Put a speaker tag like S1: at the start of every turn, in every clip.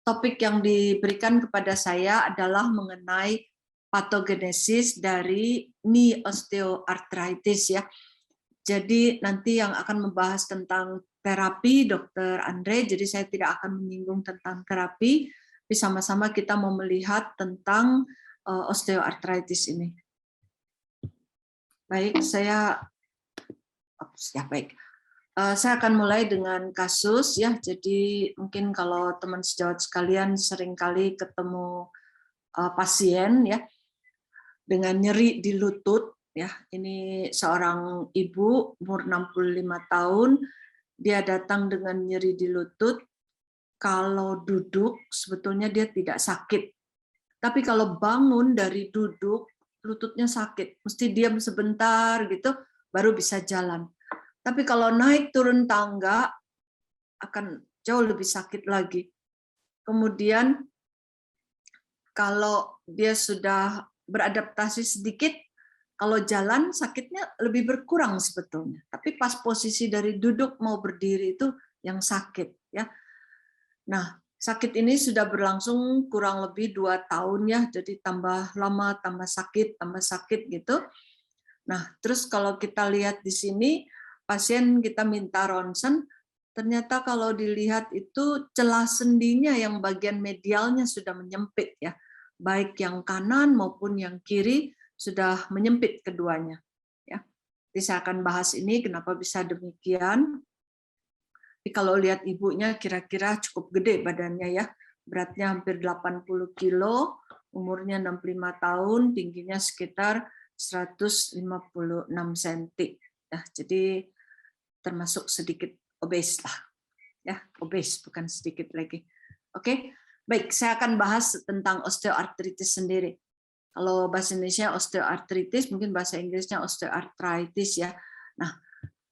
S1: topik yang diberikan kepada saya adalah mengenai patogenesis dari knee osteoarthritis ya. Jadi nanti yang akan membahas tentang terapi Dr. Andre, jadi saya tidak akan menyinggung tentang terapi, tapi sama-sama kita mau melihat tentang osteoarthritis ini. Baik, baik. Saya akan mulai dengan kasus ya. Jadi mungkin kalau teman sejawat sekalian seringkali ketemu pasien ya dengan nyeri di lutut ya. Ini seorang ibu umur 65 tahun, dia datang dengan nyeri di lutut. Kalau duduk sebetulnya dia tidak sakit. Tapi kalau bangun dari duduk lututnya sakit. Mesti diam sebentar gitu baru bisa jalan. Tapi kalau naik turun tangga akan jauh lebih sakit lagi. Kemudian kalau dia sudah beradaptasi sedikit, kalau jalan sakitnya lebih berkurang sebetulnya. Tapi pas posisi dari duduk mau berdiri itu yang sakit ya. Nah, sakit ini sudah berlangsung kurang lebih 2 tahun ya, jadi tambah lama tambah sakit gitu. Nah, terus kalau kita lihat di sini pasien kita minta ronsen, ternyata kalau dilihat itu celah sendinya yang bagian medialnya sudah menyempit ya. Baik yang kanan maupun yang kiri sudah menyempit keduanya. Ya. Jadi saya akan bahas ini kenapa bisa demikian. Tapi kalau lihat ibunya kira-kira cukup gede badannya ya. Beratnya hampir 80 kilo, umurnya 65 tahun, tingginya sekitar 156 cm. Ya, jadi termasuk sedikit obes lah. Ya, obes bukan sedikit lagi. Oke. Baik, saya akan bahas tentang osteoartritis sendiri. Kalau bahasa Indonesia osteoartritis, mungkin bahasa Inggrisnya osteoarthritis ya. Nah,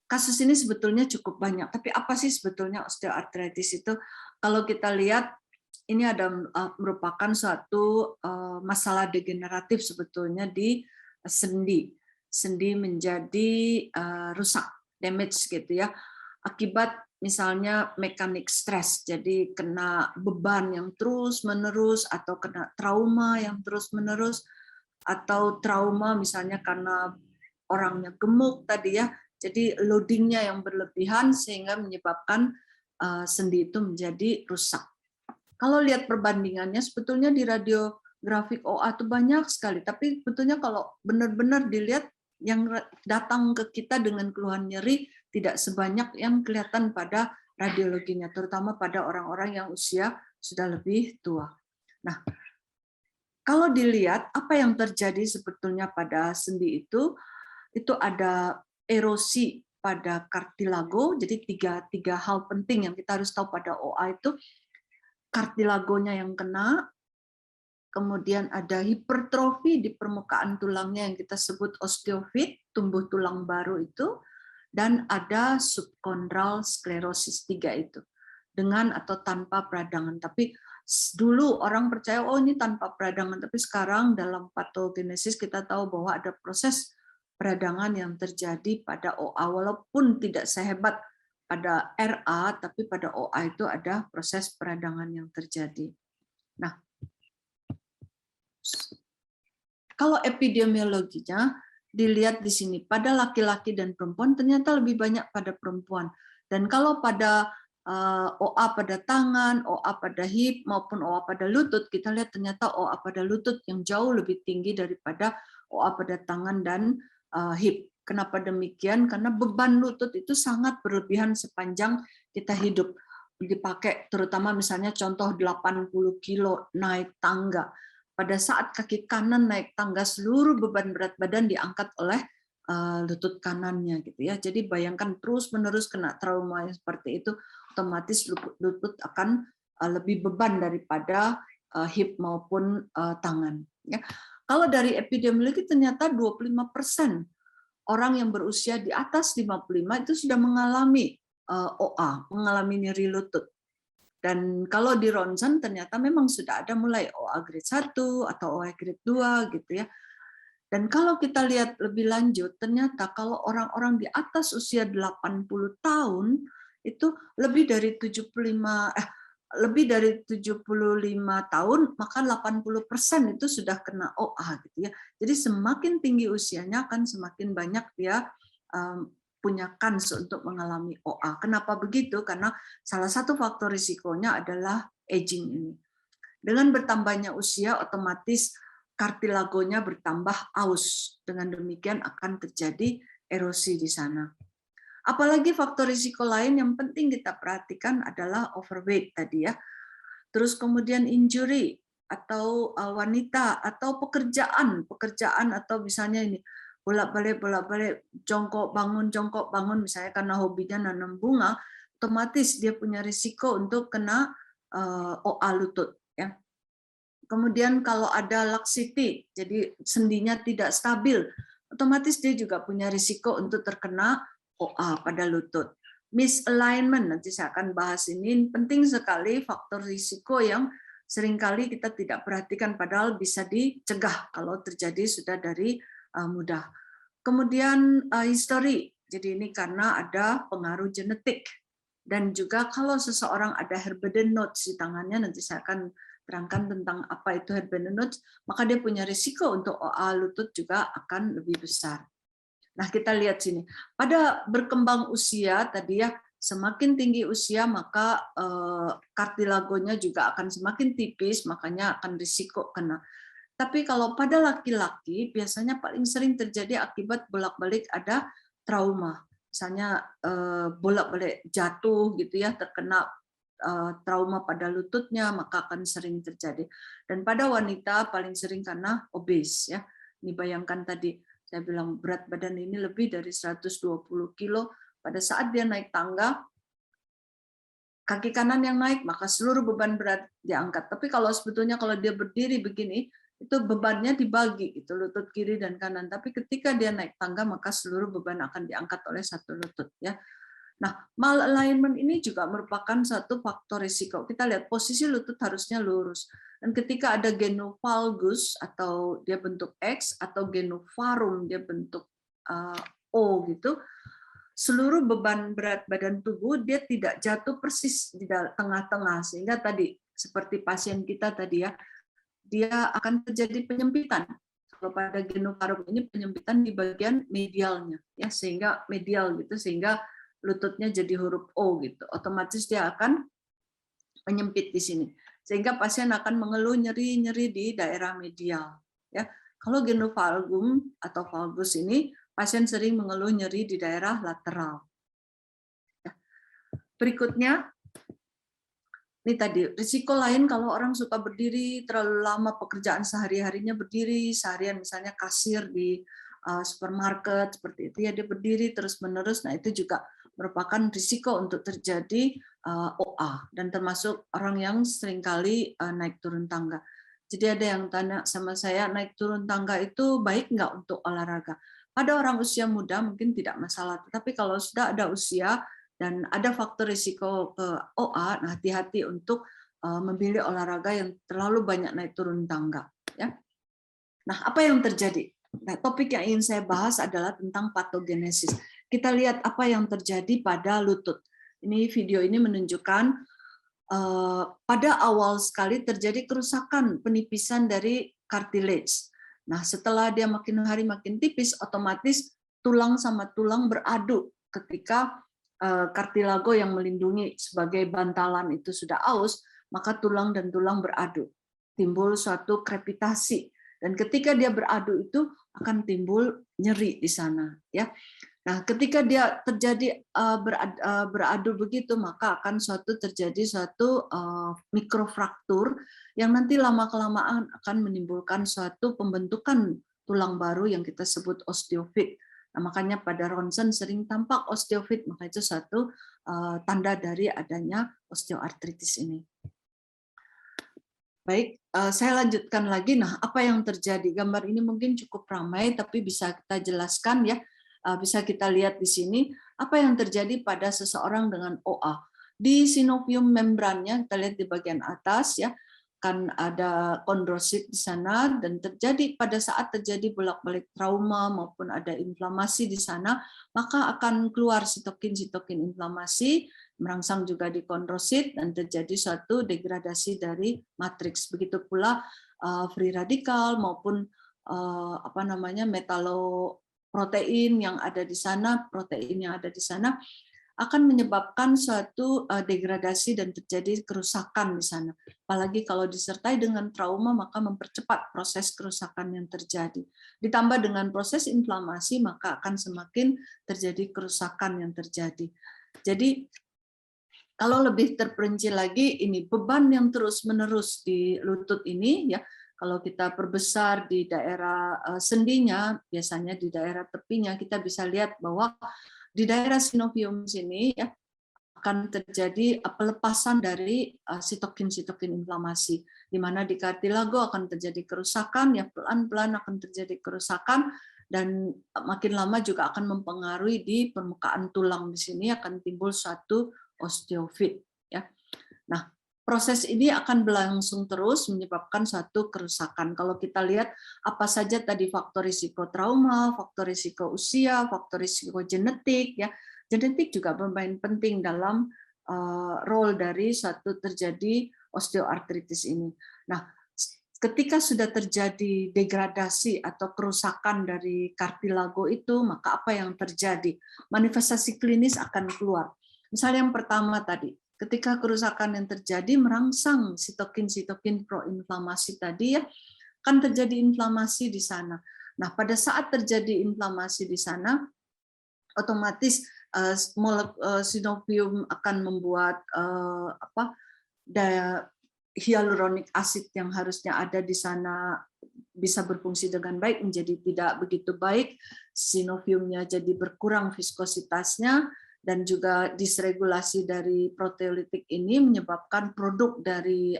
S1: kasus ini sebetulnya cukup banyak. Tapi apa sih sebetulnya osteoartritis itu? Kalau kita lihat, ini ada merupakan suatu masalah degeneratif sebetulnya di sendi. Sendi menjadi rusak, damage gitu ya. Akibat misalnya mekanik stres, jadi kena beban yang terus-menerus, atau kena trauma yang terus-menerus, atau trauma misalnya karena orangnya gemuk tadi ya, jadi loadingnya yang berlebihan sehingga menyebabkan sendi itu menjadi rusak. Kalau lihat perbandingannya sebetulnya di radiografik OA itu banyak sekali, tapi sebetulnya kalau benar-benar dilihat yang datang ke kita dengan keluhan nyeri tidak sebanyak yang kelihatan pada radiologinya, terutama pada orang-orang yang usia sudah lebih tua. Nah, kalau dilihat apa yang terjadi sebetulnya pada sendi itu ada erosi pada kartilago. Jadi tiga hal penting yang kita harus tahu pada OA itu, kartilagonya yang kena, kemudian ada hipertrofi di permukaan tulangnya yang kita sebut osteofit, tumbuh tulang baru itu, dan ada subkondral sklerosis, 3 itu, dengan atau tanpa peradangan. Tapi dulu orang percaya, oh ini tanpa peradangan, tapi sekarang dalam patogenesis kita tahu bahwa ada proses peradangan yang terjadi pada OA, walaupun tidak sehebat pada RA, tapi pada OA itu ada proses peradangan yang terjadi. Nah, kalau epidemiologinya dilihat di sini, pada laki-laki dan perempuan ternyata lebih banyak pada perempuan. Dan kalau pada OA pada tangan, OA pada hip, maupun OA pada lutut, kita lihat ternyata OA pada lutut yang jauh lebih tinggi daripada OA pada tangan dan hip. Kenapa demikian? Karena beban lutut itu sangat berlebihan sepanjang kita hidup. Dipakai terutama misalnya contoh 80 kilo naik tangga. Pada saat kaki kanan naik tangga, seluruh beban berat badan diangkat oleh lutut kanannya gitu ya. Jadi bayangkan terus-menerus kena trauma yang seperti itu, otomatis lutut akan lebih beban daripada hip maupun tangan. Ya. Kalau dari epidemiologi ternyata 25% orang yang berusia di atas 55 itu sudah mengalami OA, mengalami nyeri lutut. Dan kalau di ronsen ternyata memang sudah ada mulai OA grade 1 atau OA grade 2 gitu ya. Dan kalau kita lihat lebih lanjut, ternyata kalau orang-orang di atas usia 80 tahun itu lebih dari lebih dari 75 tahun, maka 80% itu sudah kena OA gitu ya. Jadi semakin tinggi usianya akan semakin banyak dia punya kans untuk mengalami OA. Kenapa begitu? Karena salah satu faktor risikonya adalah aging ini. Dengan bertambahnya usia, otomatis kartilagonya bertambah aus. Dengan demikian akan terjadi erosi di sana. Apalagi faktor risiko lain yang penting kita perhatikan adalah overweight tadi ya. Terus kemudian injury atau wanita atau pekerjaan atau misalnya ini bolak-balik jongkok bangun misalnya karena hobinya nanam bunga, otomatis dia punya risiko untuk kena OA lutut ya. Kemudian kalau ada laxity, jadi sendinya tidak stabil, otomatis dia juga punya risiko untuk terkena OA pada lutut. Misalignment, nanti saya akan bahas ini, penting sekali faktor risiko yang seringkali kita tidak perhatikan, padahal bisa dicegah kalau terjadi sudah dari muda. Kemudian history, jadi ini karena ada pengaruh genetik. Dan juga kalau seseorang ada Herbeden nodes di tangannya, nanti saya akan terangkan tentang apa itu Herbeden nodes, maka dia punya risiko untuk OA lutut juga akan lebih besar. Nah, kita lihat sini. Pada berkembang usia tadi ya, semakin tinggi usia maka kartilagonya juga akan semakin tipis, makanya akan risiko kena. Tapi kalau pada laki-laki biasanya paling sering terjadi akibat bolak-balik ada trauma. Misalnya bolak-balik jatuh gitu ya, terkena trauma pada lututnya, maka akan sering terjadi. Dan pada wanita paling sering karena obes ya. Ini bayangkan tadi saya bilang berat badan ini lebih dari 120 kilo, pada saat dia naik tangga, kaki kanan yang naik, maka seluruh beban berat diangkat. Tapi kalau sebetulnya kalau dia berdiri begini, itu bebannya dibagi, itu lutut kiri dan kanan. Tapi ketika dia naik tangga, maka seluruh beban akan diangkat oleh satu lutut. Ya. Nah, malalignment ini juga merupakan satu faktor risiko. Kita lihat posisi lutut harusnya lurus. Dan ketika ada genovalgus atau dia bentuk X atau genovarum dia bentuk O gitu, seluruh beban berat badan tubuh dia tidak jatuh persis di tengah-tengah, sehingga tadi seperti pasien kita tadi ya, dia akan terjadi penyempitan. Kalau pada genovarum ini penyempitan di bagian medialnya ya, sehingga medial gitu, sehingga lututnya jadi huruf O gitu. Otomatis dia akan menyempit di sini. Sehingga pasien akan mengeluh nyeri-nyeri di daerah medial. Ya, kalau genovalgum atau valgus ini, pasien sering mengeluh nyeri di daerah lateral. Ya. Berikutnya, ini tadi risiko lain kalau orang suka berdiri terlalu lama, pekerjaan sehari-harinya berdiri, seharian misalnya kasir di supermarket seperti itu ya, dia berdiri terus-menerus. Nah itu juga merupakan risiko untuk terjadi OA, dan termasuk orang yang seringkali naik turun tangga. Jadi ada yang tanya sama saya, naik turun tangga itu baik nggak untuk olahraga? Pada orang usia muda mungkin tidak masalah, tetapi kalau sudah ada usia dan ada faktor risiko ke OA, nah hati-hati untuk memilih olahraga yang terlalu banyak naik turun tangga. Ya. Nah, apa yang terjadi? Nah, topik yang ingin saya bahas adalah tentang patogenesis. Kita lihat apa yang terjadi pada lutut. Ini video ini menunjukkan pada awal sekali terjadi kerusakan penipisan dari cartilage. Nah, setelah dia makin hari makin tipis, otomatis tulang sama tulang beradu ketika kartilago yang melindungi sebagai bantalan itu sudah aus, maka tulang dan tulang beradu. Timbul suatu krepitasi. Dan ketika dia beradu itu akan timbul nyeri di sana, ya. Nah, ketika dia terjadi beradu begitu, maka akan terjadi suatu mikrofraktur yang nanti lama-kelamaan akan menimbulkan suatu pembentukan tulang baru yang kita sebut osteofit. Nah, makanya pada ronsen sering tampak osteofit, maka itu satu tanda dari adanya osteoartritis ini. Baik, saya lanjutkan lagi. Nah, apa yang terjadi? Gambar ini mungkin cukup ramai, tapi bisa kita jelaskan ya. Bisa kita lihat di sini apa yang terjadi pada seseorang dengan OA. Di sinovium membrannya, kita lihat di bagian atas ya, kan ada kondrosit di sana, dan terjadi pada saat terjadi bolak-balik trauma maupun ada inflamasi di sana, maka akan keluar sitokin inflamasi merangsang juga di kondrosit dan terjadi suatu degradasi dari matriks. Begitu pula free radikal maupun metaloprotein yang ada di sana, protein yang ada di sana akan menyebabkan suatu degradasi dan terjadi kerusakan di sana. Apalagi kalau disertai dengan trauma, maka mempercepat proses kerusakan yang terjadi. Ditambah dengan proses inflamasi, maka akan semakin terjadi kerusakan yang terjadi. Jadi, kalau lebih terperinci lagi, ini beban yang terus-menerus di lutut ini, ya, kalau kita perbesar di daerah sendinya, biasanya di daerah tepinya, kita bisa lihat bahwa di daerah sinovium sini ya akan terjadi pelepasan dari sitokin-sitokin inflamasi, di mana di kartilago akan terjadi kerusakan, ya pelan-pelan akan terjadi kerusakan, dan makin lama juga akan mempengaruhi di permukaan tulang di sini akan timbul suatu osteofit. Ya, nah proses ini akan berlangsung terus menyebabkan suatu kerusakan. Kalau kita lihat apa saja tadi faktor risiko trauma, faktor risiko usia, faktor risiko genetik, ya genetik juga bermain penting dalam role dari suatu terjadi osteoartritis ini. Nah, ketika sudah terjadi degradasi atau kerusakan dari kartilago itu, maka apa yang terjadi? Manifestasi klinis akan keluar. Misalnya yang pertama tadi, ketika kerusakan yang terjadi merangsang sitokin-sitokin proinflamasi tadi, ya, kan terjadi inflamasi di sana. Nah, pada saat terjadi inflamasi di sana, otomatis sinovium akan membuat hyaluronic acid yang harusnya ada di sana bisa berfungsi dengan baik menjadi tidak begitu baik, sinoviumnya jadi berkurang viskositasnya, dan juga disregulasi dari proteolitik ini menyebabkan produk dari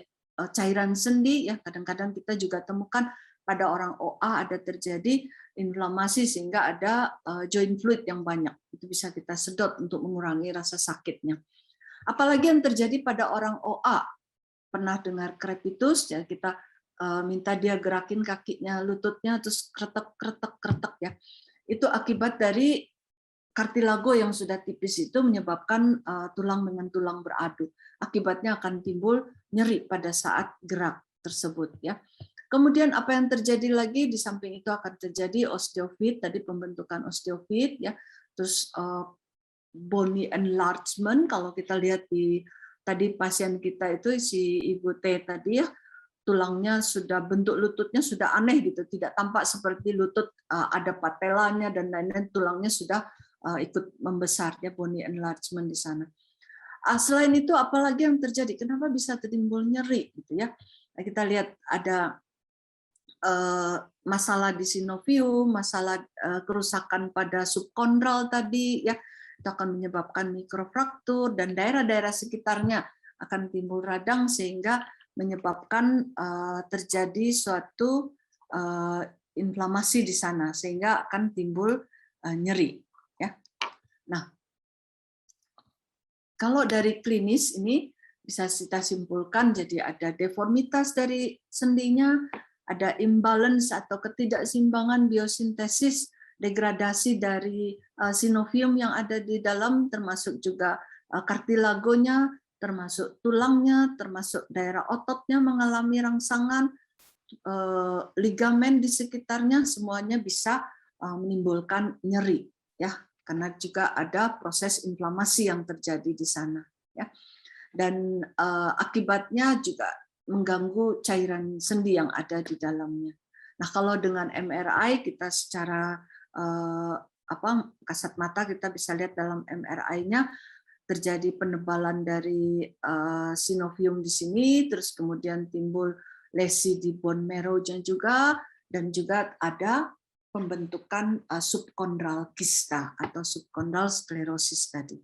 S1: cairan sendi, ya kadang-kadang kita juga temukan pada orang OA ada terjadi inflamasi sehingga ada joint fluid yang banyak, itu bisa kita sedot untuk mengurangi rasa sakitnya. Apalagi yang terjadi pada orang OA, pernah dengar crepitus, ya kita minta dia gerakin kakinya, lututnya, terus kretek ya, itu akibat dari kartilago yang sudah tipis itu menyebabkan tulang dengan tulang beradu. Akibatnya akan timbul nyeri pada saat gerak tersebut, ya. Kemudian apa yang terjadi lagi di samping itu akan terjadi osteofit, tadi pembentukan osteofit, ya. Terus bony enlargement, kalau kita lihat di tadi pasien kita itu si Ibu T tadi, ya, tulangnya sudah, bentuk lututnya sudah aneh gitu, tidak tampak seperti lutut ada patelanya dan lain-lain, tulangnya sudah ikut membesar, ya, bony enlargement di sana. Selain itu apalagi yang terjadi? Kenapa bisa timbul nyeri gitu, ya? Nah, kita lihat ada masalah di sinovium, masalah kerusakan pada subkondral tadi, ya, itu akan menyebabkan mikrofraktur dan daerah-daerah sekitarnya akan timbul radang sehingga menyebabkan terjadi suatu inflamasi di sana sehingga akan timbul nyeri. Ya. Nah, kalau dari klinis ini bisa kita simpulkan jadi ada deformitas dari sendinya, ada imbalance atau ketidakseimbangan biosintesis, degradasi dari sinovium yang ada di dalam, termasuk juga kartilagonya, termasuk tulangnya, termasuk daerah ototnya mengalami rangsangan, ligamen di sekitarnya, semuanya bisa menimbulkan nyeri, ya, karena juga ada proses inflamasi yang terjadi di sana, ya, dan akibatnya juga mengganggu cairan sendi yang ada di dalamnya. Nah, kalau dengan MRI kita secara kasat mata kita bisa lihat dalam MRI-nya terjadi penebalan dari sinovium di sini, terus kemudian timbul lesi di bone marrow-nya juga, dan juga ada pembentukan subkondral kista atau subkondral sklerosis tadi.